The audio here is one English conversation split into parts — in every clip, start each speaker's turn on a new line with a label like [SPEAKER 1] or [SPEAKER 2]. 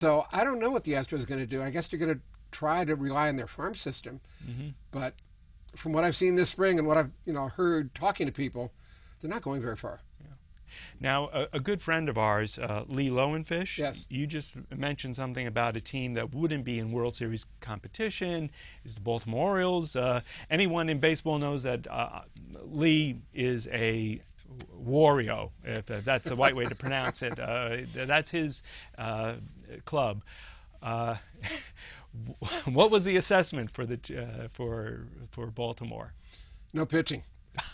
[SPEAKER 1] So I don't know what the Astros are going to do. I guess they're going to try to rely on their farm system. But from what I've seen this spring and what I've heard talking to people, they're not going very far.
[SPEAKER 2] Now, a good friend of ours, Lee Lowenfish,
[SPEAKER 1] Yes.
[SPEAKER 2] you just mentioned something about a team that wouldn't be in World Series competition, is the Baltimore Orioles. Anyone in baseball knows that Lee is a Wario, if that's the right way to pronounce it. That's his club. What was the assessment for for Baltimore?
[SPEAKER 1] No pitching.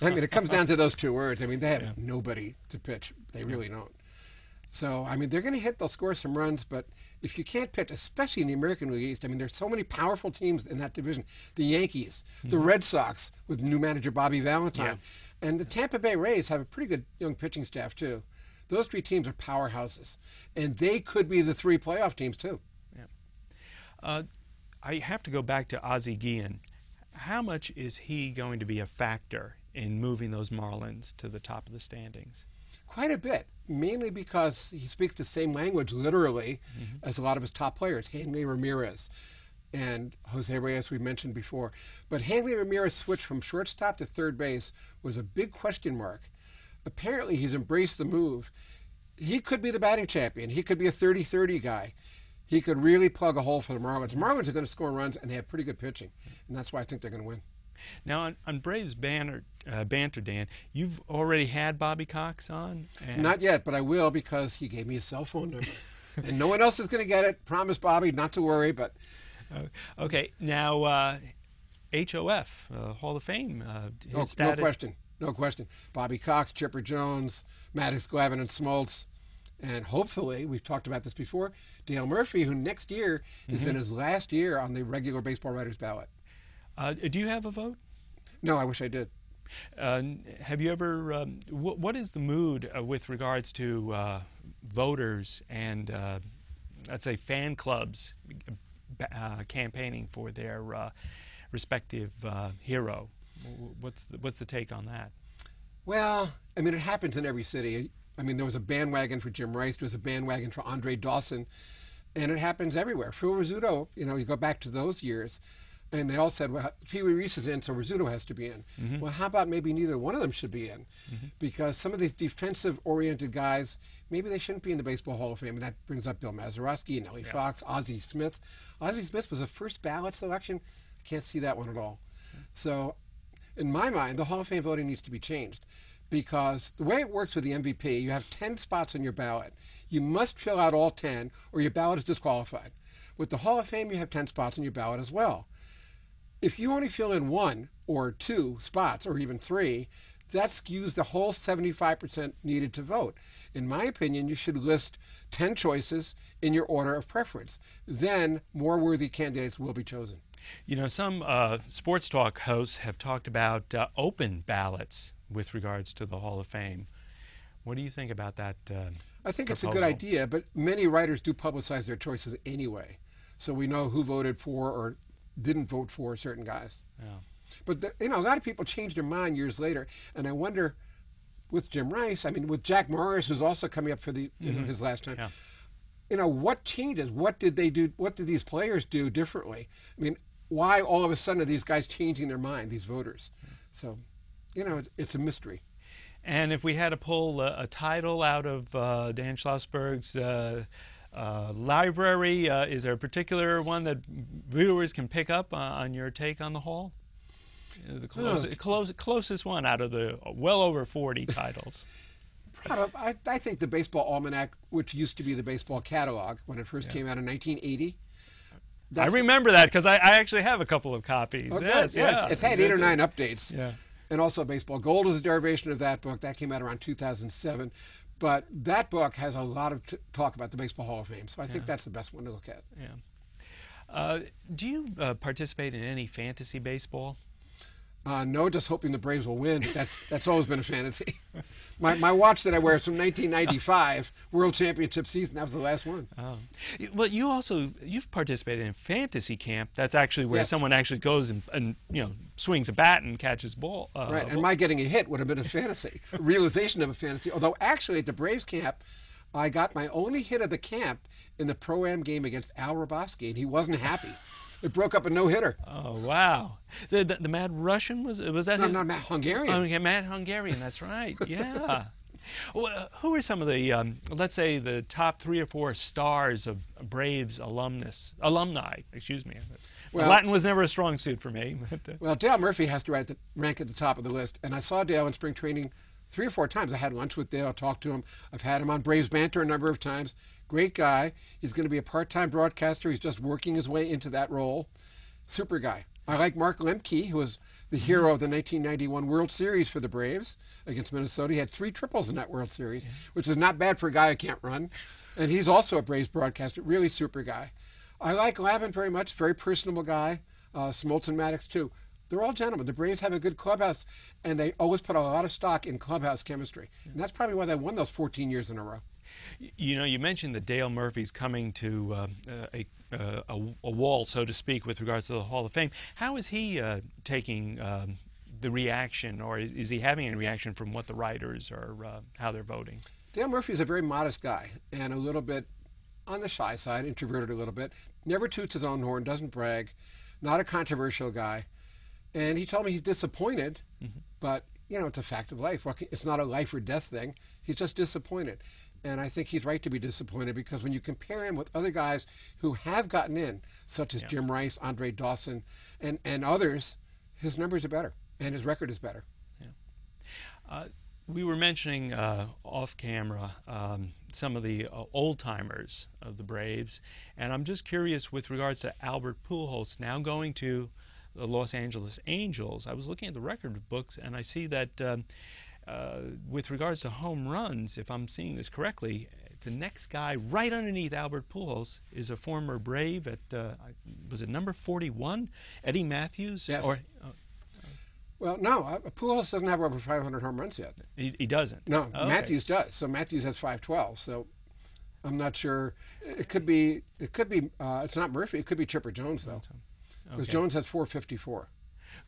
[SPEAKER 1] I mean, it comes down to those two words. I mean, they have nobody to pitch. They really don't. So, I mean, they're going to hit. They'll score some runs. But if you can't pitch, especially in the American League East, I mean, there's so many powerful teams in that division. The Yankees, the Red Sox with new manager Bobby Valentine, and the Tampa Bay Rays have a pretty good young pitching staff, too. Those three teams are powerhouses. And they could be the three playoff teams, too.
[SPEAKER 2] I have to go back to Ozzie Guillen. How much is he going to be a factor in moving those Marlins to the top of the standings?
[SPEAKER 1] Quite a bit, mainly because he speaks the same language, literally, as a lot of his top players, Hanley Ramirez and Jose Reyes, we mentioned before. But Hanley Ramirez switch from shortstop to third base was a big question mark. Apparently, he's embraced the move. He could be the batting champion. He could be a 30-30 guy. He could really plug a hole for the Marlins. The Marlins are going to score runs, and they have pretty good pitching, and that's why I think they're going to win.
[SPEAKER 2] Now, on Braves Banter, Dan, you've already had Bobby Cox on?
[SPEAKER 1] Not yet, but I will because he gave me a cell phone number. And no one else is going to get it. Promise, Bobby, not to worry. But
[SPEAKER 2] okay, now HOF, Hall of Fame, his status.
[SPEAKER 1] No question. Bobby Cox, Chipper Jones, Maddox, Glavine, and Smoltz. And hopefully, we've talked about this before, Dale Murphy, who next year is in his last year on the regular baseball writers ballot.
[SPEAKER 2] Do you have a vote?
[SPEAKER 1] No, I wish I did.
[SPEAKER 2] Have you ever, what is the mood with regards to voters and, let's say, fan clubs campaigning for their respective hero? What's the take on that?
[SPEAKER 1] Well, I mean, it happens in every city. I mean, there was a bandwagon for Jim Rice. There was a bandwagon for Andre Dawson. And it happens everywhere. Phil Rizzuto, you go back to those years, and they all said, well, Pee Wee Reese is in, so Rizzuto has to be in. Well, how about maybe neither one of them should be in? Because some of these defensive-oriented guys, maybe they shouldn't be in the Baseball Hall of Fame. And that brings up Bill Mazeroski, Nellie Fox, Ozzie Smith. Ozzie Smith was a first ballot selection. I can't see that one at all. So, in my mind, the Hall of Fame voting needs to be changed. Because the way it works with the MVP, you have 10 spots on your ballot. You must fill out all 10 or your ballot is disqualified. With the Hall of Fame, you have 10 spots on your ballot as well. If you only fill in 1 or 2 spots or even 3, that skews the whole 75% needed to vote. In my opinion, you should list 10 choices in your order of preference. Then more worthy candidates will be chosen.
[SPEAKER 2] Some sports talk hosts have talked about open ballots with regards to the Hall of Fame. What do you think about that
[SPEAKER 1] I think it's
[SPEAKER 2] proposal?
[SPEAKER 1] a good idea, but many writers do publicize their choices anyway. So we know who voted for or didn't vote for certain guys.
[SPEAKER 2] Yeah.
[SPEAKER 1] But, a lot of people change their mind years later. And I wonder, with Jim Rice, I mean, with Jack Morris, who's also coming up for the his last time, what changes? What did they do? What did these players do differently? I mean, why all of a sudden are these guys changing their mind, these voters? So, it's a mystery.
[SPEAKER 2] And if we had to pull a title out of Dan Schlossberg's library, is there a particular one that viewers can pick up on your take on the Hall? The closest one out of the well over 40 titles.
[SPEAKER 1] I think the Baseball Almanac, which used to be the Baseball Catalog when it first came out in 1980.
[SPEAKER 2] I remember that because I actually have a couple of copies.
[SPEAKER 1] Oh,
[SPEAKER 2] yes,
[SPEAKER 1] yeah. It's had 8 or 9 updates.
[SPEAKER 2] Yeah.
[SPEAKER 1] And also Baseball Gold is a derivation of that book. That came out around 2007. But that book has a lot of talk about the Baseball Hall of Fame. So I think that's the best one to look at.
[SPEAKER 2] Yeah. Do you participate in any fantasy baseball?
[SPEAKER 1] No, just hoping the Braves will win. That's always been a fantasy. My watch that I wear is from 1995, World Championship season. That was the last one.
[SPEAKER 2] Oh. Well, you've participated in fantasy camp. That's actually where someone actually goes and swings a bat and catches ball.
[SPEAKER 1] Right, and my getting a hit would have been a fantasy, a realization of a fantasy. Although actually at the Braves camp, I got my only hit of the camp in the Pro-Am game against Al Rabowski, and he wasn't happy. It broke up a no-hitter.
[SPEAKER 2] Oh, wow. The Mad Russian, was that
[SPEAKER 1] No,
[SPEAKER 2] his?
[SPEAKER 1] no, Matt Hungarian.
[SPEAKER 2] Oh, yeah, Mad Hungarian, that's right. Yeah. Well, who are some of the, let's say, the top 3 or 4 stars of Braves alumni, excuse me. Well, Latin was never a strong suit for me.
[SPEAKER 1] Well, Dale Murphy has to rank at the top of the list, and I saw Dale in spring training 3 or 4 times. I had lunch with Dale, talked to him. I've had him on Braves Banter a number of times. Great guy. He's going to be a part-time broadcaster. He's just working his way into that role. Super guy. I like Mark Lemke, who was the hero of the 1991 World Series for the Braves against Minnesota. He had 3 triples in that World Series, which is not bad for a guy who can't run. And he's also a Braves broadcaster, really super guy. I like Glavine very much, very personable guy. Smoltz and Maddox, too. They're all gentlemen. The Braves have a good clubhouse, and they always put a lot of stock in clubhouse chemistry. And that's probably why they won those 14 years in a row.
[SPEAKER 2] You know, you mentioned that Dale Murphy's coming to a wall, so to speak, with regards to the Hall of Fame. How is he taking the reaction, or is he having any reaction from what the writers or how they're voting?
[SPEAKER 1] Dale Murphy's a very modest guy and a little bit on the shy side, introverted a little bit, never toots his own horn, doesn't brag, not a controversial guy. And he told me he's disappointed, but, you know, it's a fact of life. It's not a life or death thing. He's just disappointed. And I think he's right to be disappointed, because when you compare him with other guys who have gotten in, such as Jim Rice, Andre Dawson, and others, his numbers are better, and his record is better.
[SPEAKER 2] Yeah. We were mentioning off camera some of the old-timers of the Braves, and I'm just curious with regards to Albert Pujols now going to the Los Angeles Angels. I was looking at the record books, and I see that with regards to home runs, if I'm seeing this correctly, the next guy right underneath Albert Pujols is a former Brave at, was it number 41, Eddie Matthews?
[SPEAKER 1] Yes.
[SPEAKER 2] Or,
[SPEAKER 1] well, no, Pujols doesn't have over 500 home runs yet.
[SPEAKER 2] He doesn't?
[SPEAKER 1] No,
[SPEAKER 2] okay.
[SPEAKER 1] Matthews does. So Matthews has 512. So I'm not sure. It could be. It's not Murphy. It could be Chipper Jones, though. Because Jones has 454.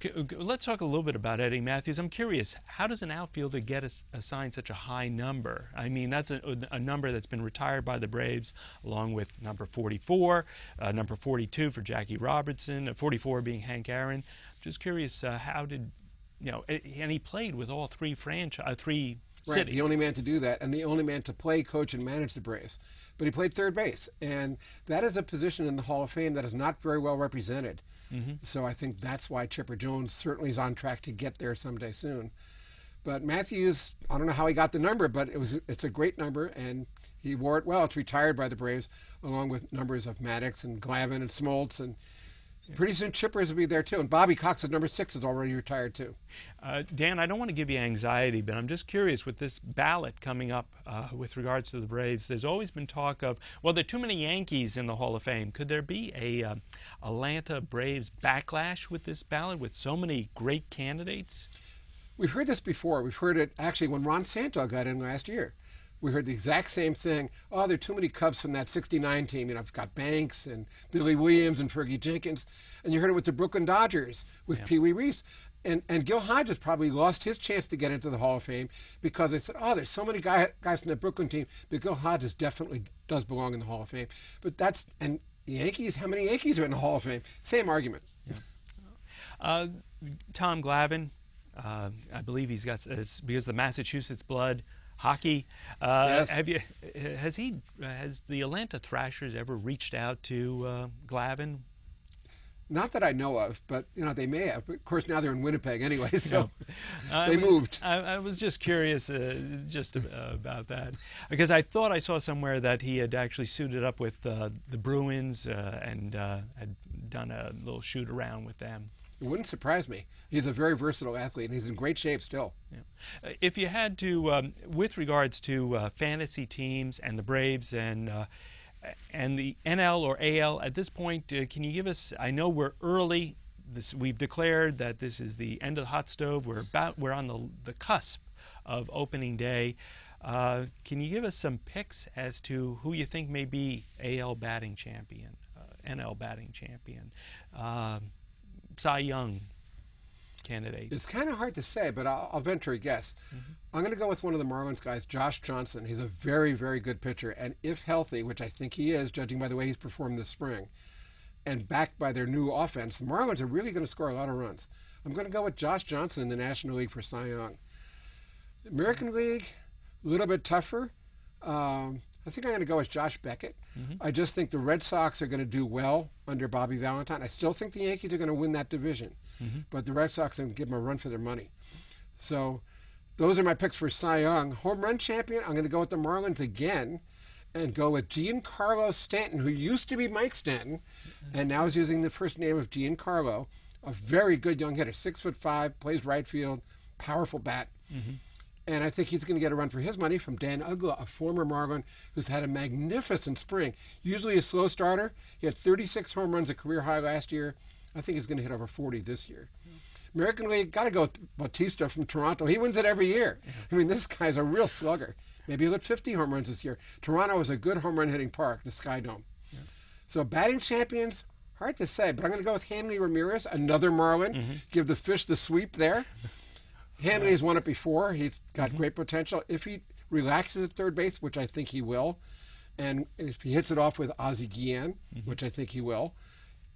[SPEAKER 2] Okay, let's talk a little bit about Eddie Matthews. I'm curious, how does an outfielder get assigned such a high number? I mean, that's a number that's been retired by the Braves, along with number 44, number 42 for Jackie Robertson, 44 being Hank Aaron. Just curious, how did, you know, and he played with all 3 cities.
[SPEAKER 1] Right, the only man to do that, and the only man to play, coach, and manage the Braves. But he played third base, and that is a position in the Hall of Fame that is not very well represented. So I think that's why Chipper Jones certainly is on track to get there someday soon. But Matthews, I don't know how he got the number, but it's a great number, and he wore it well. It's retired by the Braves, along with numbers of Maddox and Glavine and Smoltz, and pretty soon Chippers will be there too. And Bobby Cox at number 6 is already retired too.
[SPEAKER 2] Dan, I don't want to give you anxiety, but I'm just curious with this ballot coming up with regards to the Braves. There's always been talk of, well, there are too many Yankees in the Hall of Fame. Could there be a Atlanta Braves backlash with this ballot with so many great candidates?
[SPEAKER 1] We've heard this before. We've heard it actually when Ron Santo got in last year. We heard the exact same thing. Oh, there are too many Cubs from that '69 team. You know, I've got Banks and Billy Williams and Fergie Jenkins. And you heard it with the Brooklyn Dodgers with Pee Wee Reese. And Gil Hodges probably lost his chance to get into the Hall of Fame because they said, oh, there's so many guys from the Brooklyn team, but Gil Hodges definitely does belong in the Hall of Fame. But that's, and the Yankees, how many Yankees are in the Hall of Fame? Same argument.
[SPEAKER 2] Yeah. Tom Glavine, I believe he's got, because of the Massachusetts blood, hockey.
[SPEAKER 1] Yes.
[SPEAKER 2] Has the Atlanta Thrashers ever reached out to Glavine?
[SPEAKER 1] Not that I know of, but you know they may have. But of course, now they're in Winnipeg anyway, so they moved.
[SPEAKER 2] I was just curious, about that, because I thought I saw somewhere that he had actually suited up with the Bruins and had done a little shoot around with them.
[SPEAKER 1] It wouldn't surprise me. He's a very versatile athlete, and he's in great shape still.
[SPEAKER 2] Yeah. If you had to, with regards to fantasy teams and the Braves and the NL or AL, at this point, can you give us, I know we're early, we've declared that this is the end of the hot stove, we're on the cusp of opening day. Can you give us some picks as to who you think may be AL batting champion, NL batting champion, Cy Young candidate?
[SPEAKER 1] It's kind of hard to say, but I'll venture a guess. I'm going to go with one of the Marlins guys, Josh Johnson. He's a very, very good pitcher. And if healthy, which I think he is, judging by the way he's performed this spring, and backed by their new offense, the Marlins are really going to score a lot of runs. I'm going to go with Josh Johnson in the National League for Cy Young. American League, a little bit tougher. I think I'm going to go with Josh Beckett. I just think the Red Sox are going to do well under Bobby Valentine. I still think the Yankees are going to win that division, but the Red Sox are going to give them a run for their money. So those are my picks for Cy Young. Home run champion, I'm going to go with the Marlins again and go with Giancarlo Stanton, who used to be Mike Stanton, and now is using the first name of Giancarlo, a very good young hitter, 6'5", plays right field, powerful bat. And I think he's going to get a run for his money from Dan Uggla, a former Marlin who's had a magnificent spring. Usually a slow starter. He had 36 home runs, a career high last year. I think he's going to hit over 40 this year. American League, got to go with Bautista from Toronto. He wins it every year. I mean, this guy's a real slugger. Maybe he'll hit 50 home runs this year. Toronto is a good home run hitting park, the Sky Dome. So batting champions, hard to say, but I'm going to go with Hanley Ramirez, another Marlin. Give the Fish the sweep there. Hanley has won it before. He's got great potential. If he relaxes at third base, which I think he will, and if he hits it off with Ozzie Guillen, which I think he will,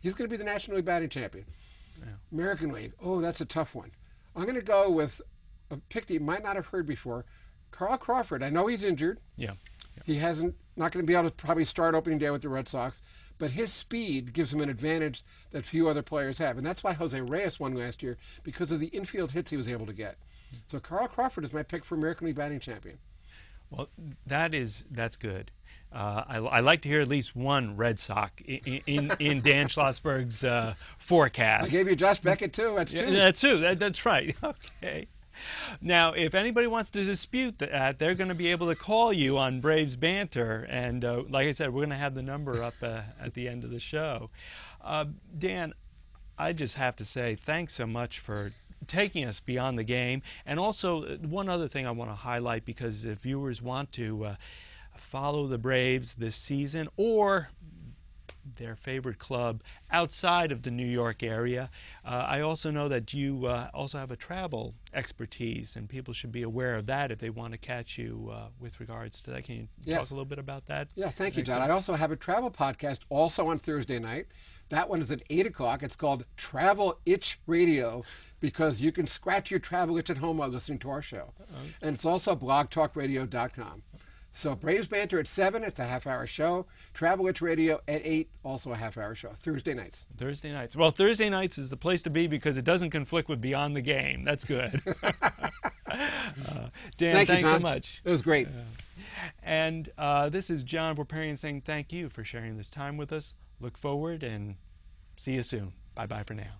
[SPEAKER 1] he's going to be the National League batting champion. American League, oh, that's a tough one. I'm going to go with a pick that you might not have heard before, Carl Crawford. I know he's injured. He not going to be able to probably start opening day with the Red Sox, but his speed gives him an advantage that few other players have. And that's why Jose Reyes won last year, because of the infield hits he was able to get. So Carl Crawford is my pick for American League batting champion.
[SPEAKER 2] Well, that's good. I like to hear at least one Red Sox in Dan Schlossberg's forecast.
[SPEAKER 1] I gave you Josh Beckett, too. That's two.
[SPEAKER 2] That's two. That's right. Okay. Now, if anybody wants to dispute that, they're going to be able to call you on Braves Banter. And like I said, we're going to have the number up at the end of the show. Dan, I just have to say thanks so much for taking us beyond the game. And also, one other thing I want to highlight, because if viewers want to follow the Braves this season or their favorite club outside of the New York area, I also know that you also have a travel expertise, and people should be aware of that if they want to catch you with regards to that. Can you talk a little bit about that?
[SPEAKER 1] Yeah, thank you, John. I also have a travel podcast also on Thursday night. That one is at 8 o'clock. It's called Travel Itch Radio, because you can scratch your travel itch at home while listening to our show. And it's also blogtalkradio.com. So Braves Banter at 7, it's a half-hour show. Travel Itch Radio at 8, also a half-hour show. Thursday nights.
[SPEAKER 2] Thursday nights. Well, Thursday nights is the place to be because it doesn't conflict with Beyond the Game. That's good. Dan, thanks so much.
[SPEAKER 1] It was great.
[SPEAKER 2] And this is John Warparian saying thank you for sharing this time with us. Look forward and see you soon. Bye-bye for now.